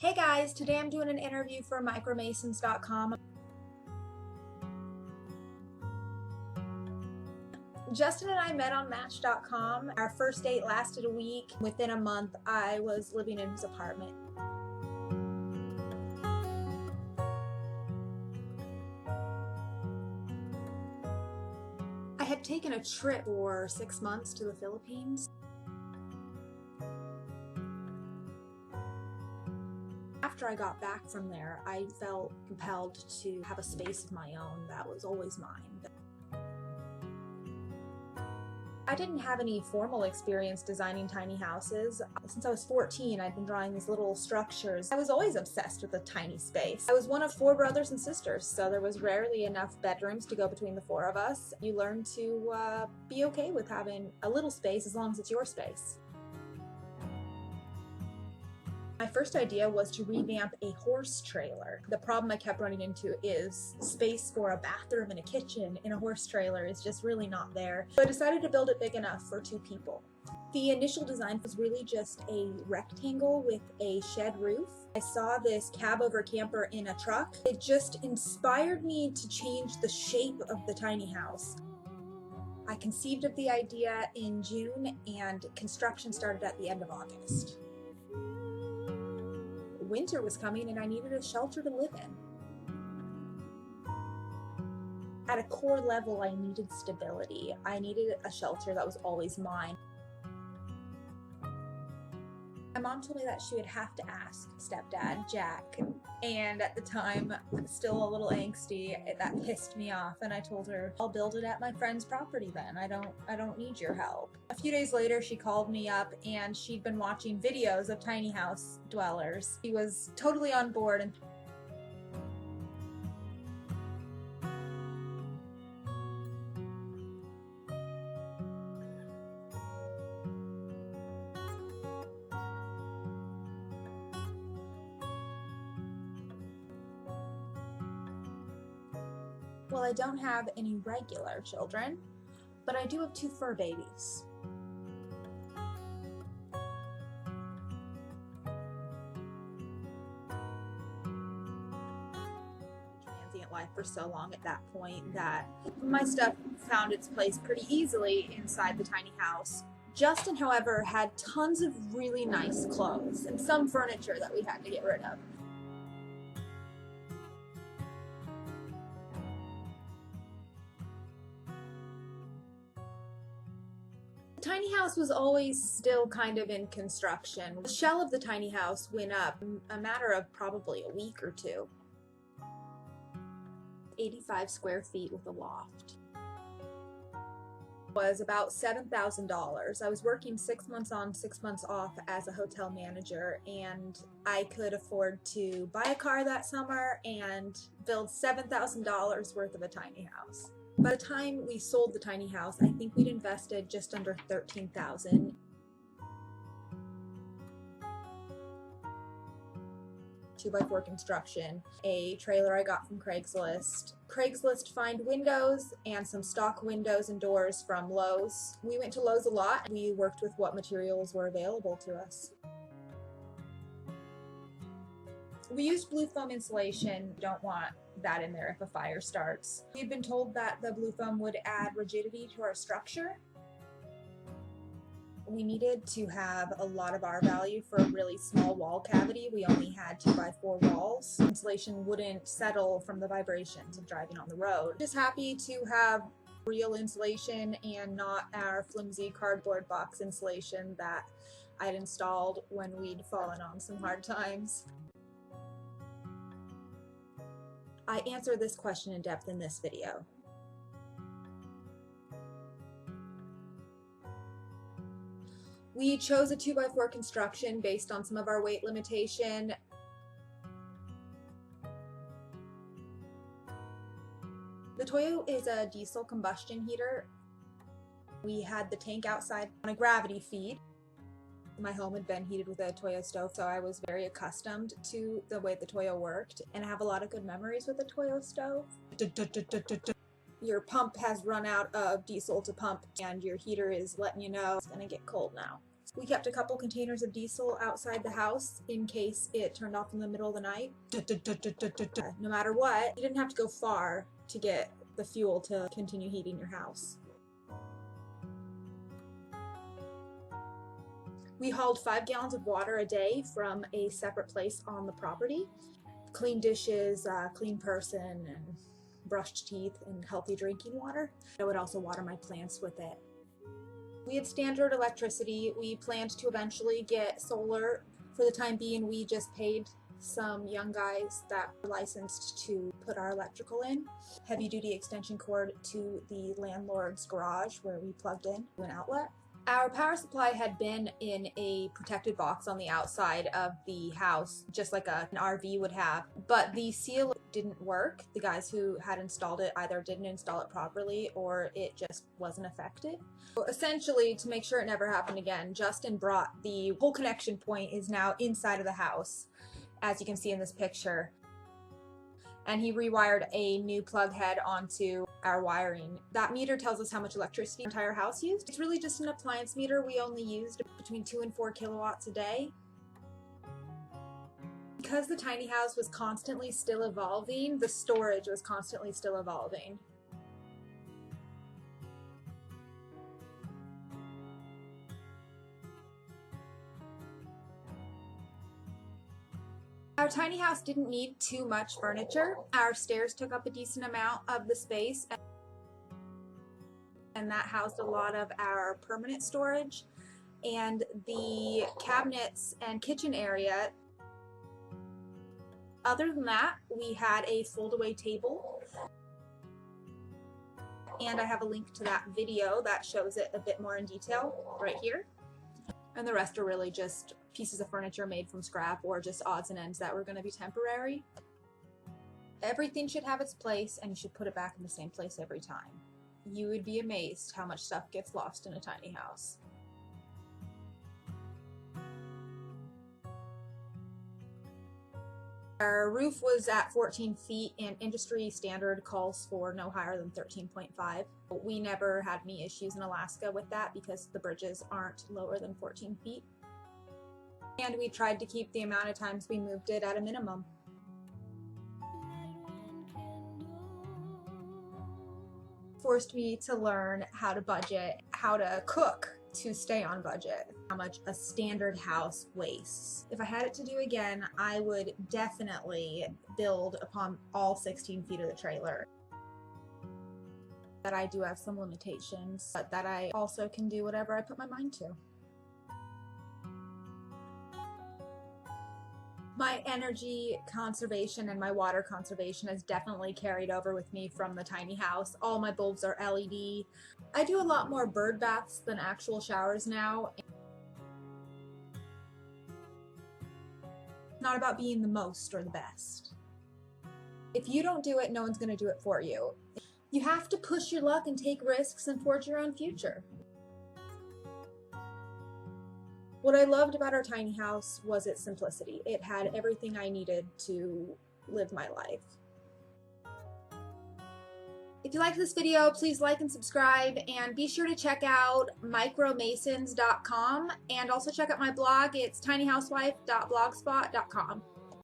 Hey guys, today I'm doing an interview for micromasons.com. Justin and I met on Match.com. Our first date lasted a week. Within a month, I was living in his apartment. I had taken a trip for 6 months to the Philippines. After I got back from there, I felt compelled to have a space of my own that was always mine. I didn't have any formal experience designing tiny houses. Since I was 14, I'd been drawing these little structures. I was always obsessed with a tiny space. I was one of 4 brothers and sisters, so there was rarely enough bedrooms to go between the 4 of us. You learn to be okay with having a little space as long as it's your space. My first idea was to revamp a horse trailer. The problem I kept running into is space for a bathroom and a kitchen in a horse trailer is just really not there. So I decided to build it big enough for 2 people. The initial design was really just a rectangle with a shed roof. I saw this cab over camper in a truck. It just inspired me to change the shape of the tiny house. I conceived of the idea in June and construction started at the end of August. Winter was coming and I needed a shelter to live in. At a core level, I needed stability. I needed a shelter that was always mine. My mom told me that she would have to ask stepdad, Jack, and at the time, still a little angsty, that pissed me off, and I told her, I'll build it at my friend's property then. I don't need your help. A few days later, she called me up and she'd been watching videos of tiny house dwellers. She was totally on board and well, I don't have any regular children, but I do have 2 fur babies. Transient life for so long at that point that my stuff found its place pretty easily inside the tiny house. Justin, however, had tons of really nice clothes and some furniture that we had to get rid of. The tiny house was always still kind of in construction. The shell of the tiny house went up in a matter of probably a week or 2. 85 square feet with a loft. It was about $7,000. I was working 6 months on, 6 months off as a hotel manager, and I could afford to buy a car that summer and build $7,000 worth of a tiny house. By the time we sold the tiny house, I think we'd invested just under $13,000. 2x4 construction, a trailer I got from Craigslist, find windows, and some stock windows and doors from Lowe's. We went to Lowe's a lot. We worked with what materials were available to us. We used blue foam insulation. Don't want that in there if a fire starts. We'd been told that the blue foam would add rigidity to our structure. We needed to have a lot of R-value for a really small wall cavity. We only had 2x4 walls. Insulation wouldn't settle from the vibrations of driving on the road. Just happy to have real insulation and not our flimsy cardboard box insulation that I'd installed when we'd fallen on some hard times. I answer this question in depth in this video. We chose a 2x4 construction based on some of our weight limitation. The Toyo is a diesel combustion heater. We had the tank outside on a gravity feed. My home had been heated with a Toyo stove, so I was very accustomed to the way the Toyo worked, and I have a lot of good memories with the Toyo stove. Your pump has run out of diesel to pump, and your heater is letting you know it's gonna get cold now. We kept a couple containers of diesel outside the house in case it turned off in the middle of the night. No matter what, you didn't have to go far to get the fuel to continue heating your house. We hauled 5 gallons of water a day from a separate place on the property. Clean dishes, clean person, and brushed teeth, and healthy drinking water. I would also water my plants with it. We had standard electricity. We planned to eventually get solar. For the time being, we just paid some young guys that were licensed to put our electrical in. Heavy duty extension cord to the landlord's garage where we plugged in an outlet. Our power supply had been in a protected box on the outside of the house, just like an RV would have, but the seal didn't work. The guys who had installed it either didn't install it properly or it just wasn't effective. So essentially, to make sure it never happened again, Justin brought the whole connection point is now inside of the house, as you can see in this picture. And he rewired a new plug head onto our wiring. That meter tells us how much electricity the entire house used. It's really just an appliance meter. We only used between 2 and 4 kilowatts a day. Because the tiny house was constantly still evolving, the storage was constantly still evolving. Our tiny house didn't need too much furniture. Our stairs took up a decent amount of the space, and that housed a lot of our permanent storage. And the cabinets and kitchen area, other than that, we had a fold-away table. And I have a link to that video that shows it a bit more in detail right here. And the rest are really just pieces of furniture made from scrap or just odds and ends that were going to be temporary. Everything should have its place, and you should put it back in the same place every time. You would be amazed how much stuff gets lost in a tiny house. Our roof was at 14 feet and industry standard calls for no higher than 13.5. We never had any issues in Alaska with that because the bridges aren't lower than 14 feet. And we tried to keep the amount of times we moved it at a minimum. Forced me to learn how to budget, how to cook to stay on budget, how much a standard house wastes. If I had it to do again, I would definitely build upon all 16 feet of the trailer. That I do have some limitations, but that I also can do whatever I put my mind to. My energy conservation and my water conservation has definitely carried over with me from the tiny house. All my bulbs are LED. I do a lot more bird baths than actual showers now. It's not about being the most or the best. If you don't do it, no one's going to do it for you. You have to push your luck and take risks and forge your own future. What I loved about our tiny house was its simplicity. It had everything I needed to live my life. If you liked this video, please like and subscribe, and be sure to check out micromasons.com and also check out my blog. It's tinyhousewife.blogspot.com.